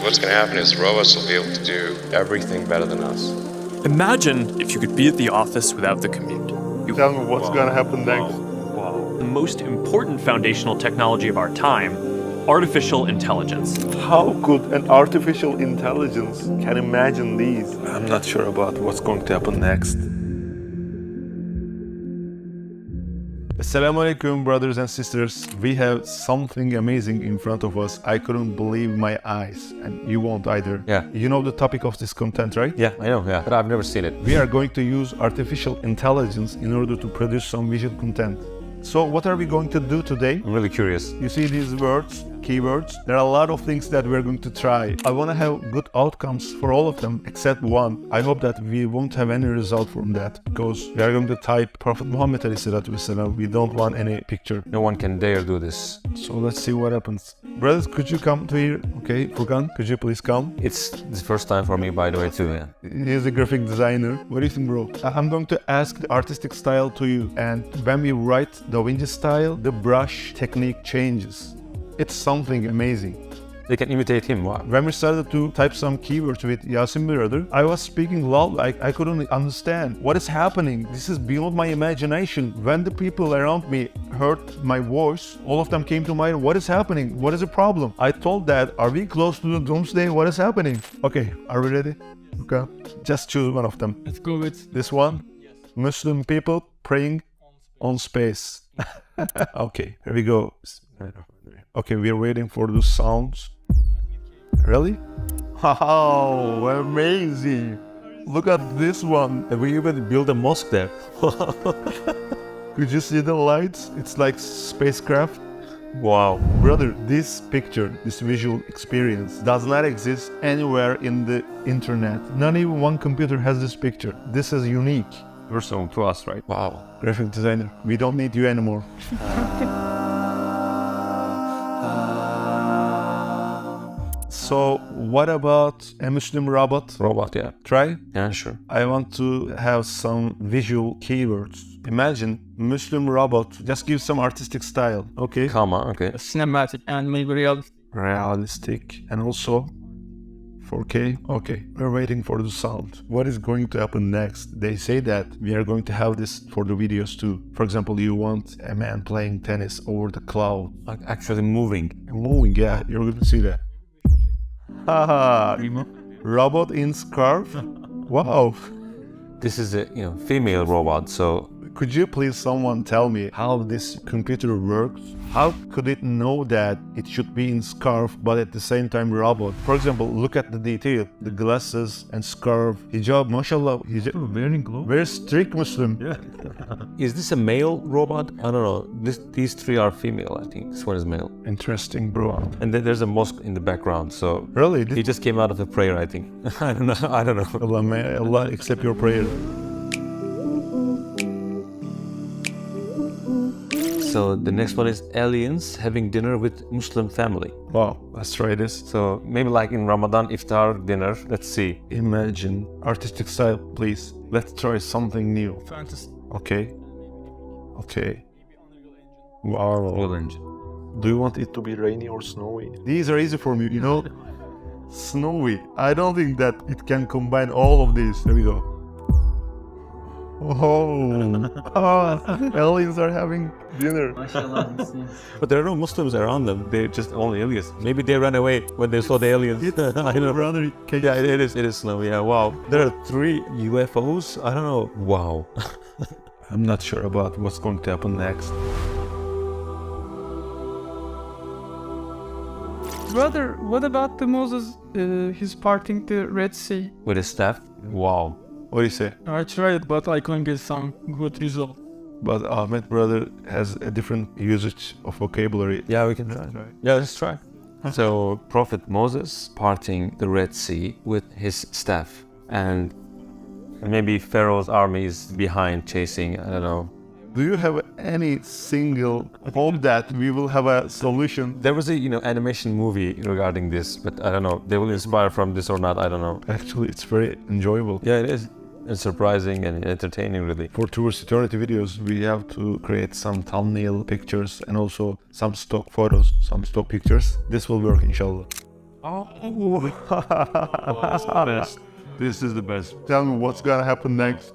what's going to happen is robots will be able to do everything better than us. Imagine if you could be at the office without the commute. Tell me what's going to happen next. Wow. The most important foundational technology of our time, artificial intelligence. How could an artificial intelligence can imagine these? I'm not sure about what's going to happen next. Assalamu alaikum, brothers and sisters. We have something amazing in front of us. I couldn't believe my eyes, and you won't either. Yeah. You know the topic of this content, right? Yeah, I know, yeah, but I've never seen it. We are going to use artificial intelligence in order to produce some visual content. So what are we going to do today? I'm really curious. You see these words, keywords? There are a lot of things that we're going to try. I want to have good outcomes for all of them except one. I hope that we won't have any result from that because we are going to type Prophet Muhammad ﷺ. We don't want any picture. No one can dare do this. So let's see what happens. Brothers, could you come to here? Okay, Furkan, could you please come? It's the first time for me, by the way, too, yeah. He's a graphic designer. What do you think, bro? I'm going to ask the artistic style to you. And when we write Da Vinci style, the brush technique changes. It's something amazing. They can imitate him, wow. When we started to type some keywords with Yasin brother, I was speaking loud, I couldn't understand what is happening. This is beyond my imagination. When the people around me heard my voice, all of them came to mind, what is happening? What is the problem? I told that, are we close to the doomsday? What is happening? Okay, are we ready? Okay, just choose one of them. Let's go with this one. Yes. Muslim people praying on space. Okay, here we go. Okay, we're waiting for the sounds. Really? Wow, amazing! Look at this one. We even built a mosque there. Could you see the lights? It's like spacecraft. Wow. Brother, this picture, this visual experience does not exist anywhere in the internet. Not even one computer has this picture. This is unique. Personal to us, right? Wow. Graphic designer, we don't need you anymore. So, what about a Muslim robot? Robot, yeah. Try? Yeah, sure. I want to have some visual keywords. Imagine Muslim robot. Just give some artistic style. Okay. Comma, okay. cinematic and maybe realistic. Realistic. And also 4K. Okay. We're waiting for the sound. What is going to happen next? They say that we are going to have this for the videos too. For example, you want a man playing tennis over the cloud. Like actually moving. Moving, yeah. You're going to see that. Haha. Robot in scarf? Wow. This is a female robot, so could you please someone tell me how this computer works? How could it know that it should be in scarf but at the same time robot? For example, look at the detail, the glasses and scarf, hijab, mashallah, hijab, wearing gloves. Very strict Muslim. Yeah. Is this a male robot? I don't know. These three are female, I think. This one is male. Interesting, bro. And then there's a mosque in the background, so really, he just came out of a prayer, I think. I don't know. Allah, may Allah accept your prayer. So the next one is aliens having dinner with Muslim family. Wow, let's try this. So maybe like in Ramadan iftar dinner. Let's see. Imagine artistic style, please. Let's try something new. Fantasy. Okay. Wow. Real engine. Do you want it to be rainy or snowy? These are easy for me, you know. Snowy. I don't think that it can combine all of these. There we go. Oh, aliens are having dinner. But there are no Muslims around them. They're just only aliens. Maybe they ran away when they saw the aliens. I don't know. Brother, yeah, it is snowy. Yeah, wow. There are 3 UFOs. I don't know. Wow. I'm not sure about what's going to happen next. Brother, what about the Moses? He's parting the Red Sea. With his staff? Wow. What do you say? I tried, but I couldn't get some good result. But Ahmed brother has a different usage of vocabulary. Yeah, we can try. Yeah, let's try. So, Prophet Moses parting the Red Sea with his staff. And maybe Pharaoh's army is behind chasing, I don't know. Do you have any single hope that we will have a solution? There was a animation movie regarding this, but I don't know. They will inspire from this or not, I don't know. Actually, it's very enjoyable. Yeah, it is. It's surprising and entertaining, really. For Towards Eternity videos, we have to create some thumbnail pictures and also some stock photos, some stock pictures. This will work, inshallah. This is the best. Tell me what's gonna happen next.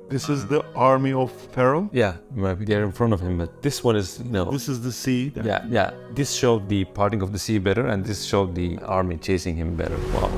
This is the army of Pharaoh. Yeah, maybe they're in front of him, but this one is, This is the sea. yeah. This showed the parting of the sea better, and this showed the army chasing him better. Wow.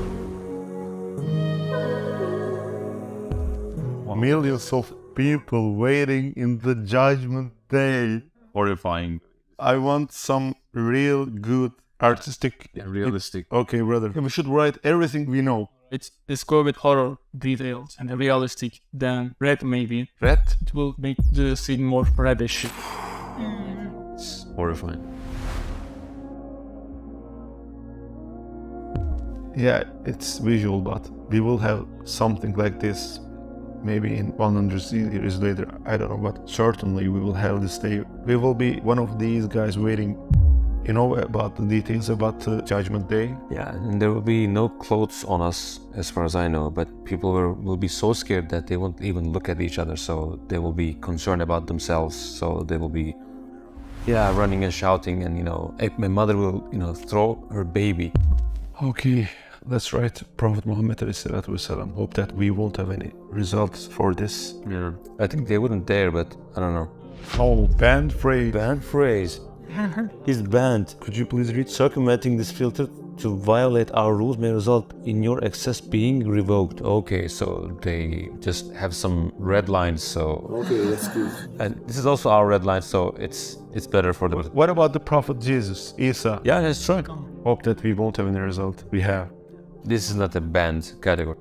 Millions of people waiting in the judgment day. Horrifying. I want some real good artistic. Realistic. Okay, brother. We should write everything we know. Let's go with horror details and realistic. Then red maybe. Red? It will make the scene more reddish. It's horrifying. Yeah, it's visual, but we will have something like this maybe in 100 years later. I don't know, but certainly we will have this day. We will be one of these guys waiting, about the details about the judgment day. Yeah, and there will be no clothes on us, as far as I know, but people will be so scared that they won't even look at each other, so they will be concerned about themselves, so they will be, running and shouting, and, my mother will, throw her baby. Okay, let's write Prophet Muhammad ﷺ. Hope that we won't have any results for this. Yeah. I think they wouldn't dare, but I don't know. Oh, banned phrase. Banned phrase. He's banned. Could you please read? Circumventing this filter to violate our rules may result in your access being revoked. Okay, so they just have some red lines, so... Okay, that's good. And this is also our red line, so it's better for them. What about the Prophet Jesus, Isa? Yeah, that's right. Hope that we won't have any result. We have. This is not a banned category.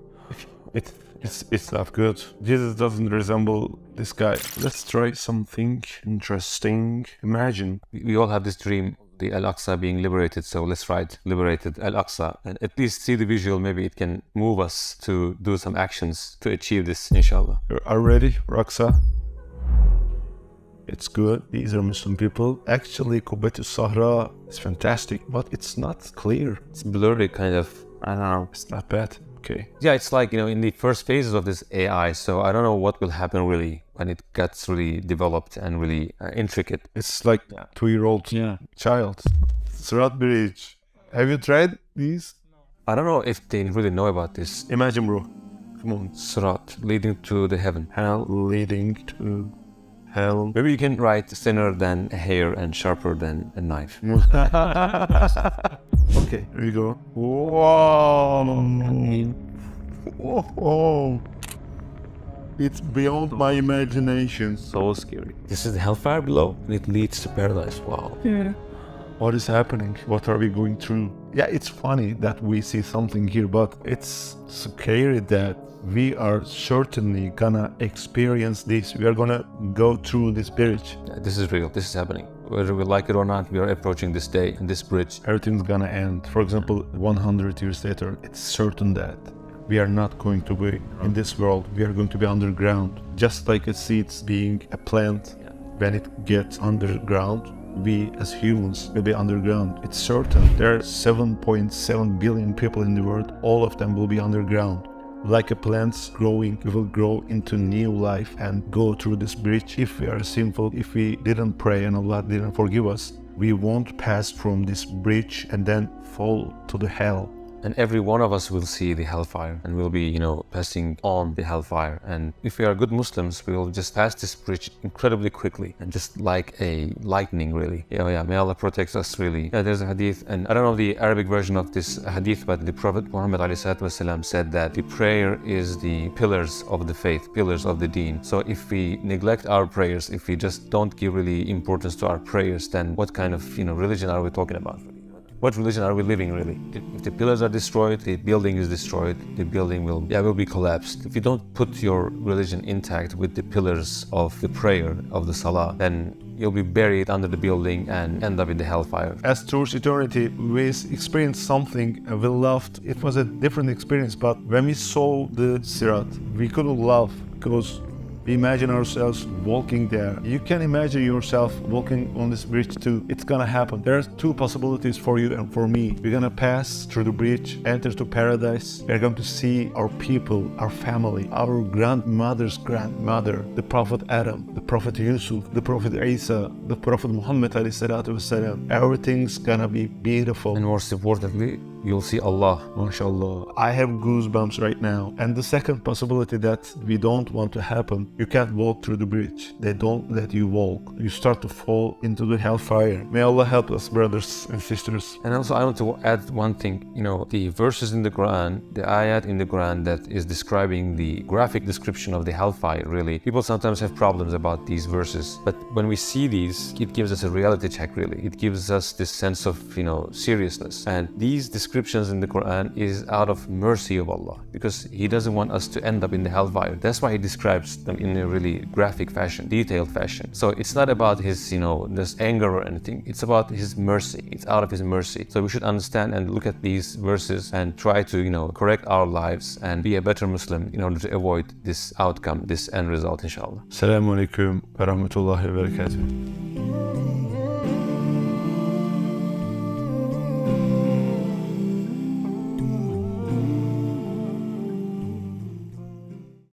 It's not good. Jesus doesn't resemble this guy. Let's try something interesting. Imagine. We all have this dream, the Al-Aqsa being liberated, so let's write liberated Al-Aqsa and at least see the visual. Maybe it can move us to do some actions to achieve this, inshallah. Are you ready, Raksa? It's good. These are Muslim people. Actually, Kubet Sahra is fantastic, but it's not clear. It's blurry, kind of. I don't know. It's not bad. Okay. Yeah, it's like, in the first phases of this AI, so I don't know what will happen really when it gets really developed and really intricate. It's like 2-year-old child. Surat Bridge. Have you tried these? I don't know if they really know about this. Imagine, bro. Come on. Surat, leading to the heaven. Hell leading to hell. Maybe you can write thinner than a hair and sharper than a knife. Okay, here you go. Whoa. Whoa. It's beyond my imagination. So scary. This is the hellfire below, and it leads to paradise. Wow. Yeah. What is happening? What are we going through? Yeah, it's funny that we see something here, but it's scary that we are certainly gonna experience this. We are gonna go through this bridge. Yeah, this is real. This is happening. Whether we like it or not, we are approaching this day and this bridge. Everything's gonna end. For example, 100 years later, it's certain that we are not going to be in this world. We are going to be underground. Just like a seed being a plant, when it gets underground, we as humans will be underground. It's certain. There are 7.7 billion people in the world. All of them will be underground. Like a plant growing, we will grow into new life and go through this bridge. If we are sinful, if we didn't pray and Allah didn't forgive us, we won't pass from this bridge and then fall to the hell. And every one of us will see the hellfire and will be, passing on the hellfire. And if we are good Muslims, we will just pass this bridge incredibly quickly and just like a lightning, really. Yeah, may Allah protect us, really. Yeah, there's a hadith, and I don't know the Arabic version of this hadith, but the Prophet Muhammad ﷺ said that the prayer is the pillars of the faith, pillars of the deen. So if we neglect our prayers, if we just don't give really importance to our prayers, then what kind of, religion are we talking about? What religion are we living, really? If the pillars are destroyed, the building is destroyed, the building will be collapsed. If you don't put your religion intact with the pillars of the prayer, of the salah, then you'll be buried under the building and end up in the hellfire. As towards eternity, we experienced something we loved. It was a different experience, but when we saw the Sirat, we couldn't laugh because we imagine ourselves walking there. You can imagine yourself walking on this bridge too. It's gonna happen. There are two possibilities for you and for me. We're gonna pass through the bridge, enter to paradise. We're going to see our people, our family, our grandmother's grandmother, the Prophet Adam, the Prophet Yusuf, the Prophet Isa, the Prophet Muhammad ﷺ. Everything's gonna be beautiful. And most importantly, you'll see Allah, mashallah. I have goosebumps right now. And the second possibility that we don't want to happen, you can't walk through the bridge. They don't let you walk. You start to fall into the hellfire. May Allah help us, brothers and sisters. And also I want to add one thing, the verses in the Quran, the ayat in the Quran that is describing the graphic description of the hellfire, really. People sometimes have problems about these verses, but when we see these, it gives us a reality check, really. It gives us this sense of, seriousness. And these descriptions in the Quran is out of mercy of Allah, because He doesn't want us to end up in the hellfire. That's why He describes them in a really graphic fashion, detailed fashion. So it's not about His, this anger or anything. It's about His mercy. It's out of His mercy. So we should understand and look at these verses and try to, correct our lives and be a better Muslim in order to avoid this outcome, this end result, inshallah. Assalamu alaikum wa rahmatullahi wa barakatuh.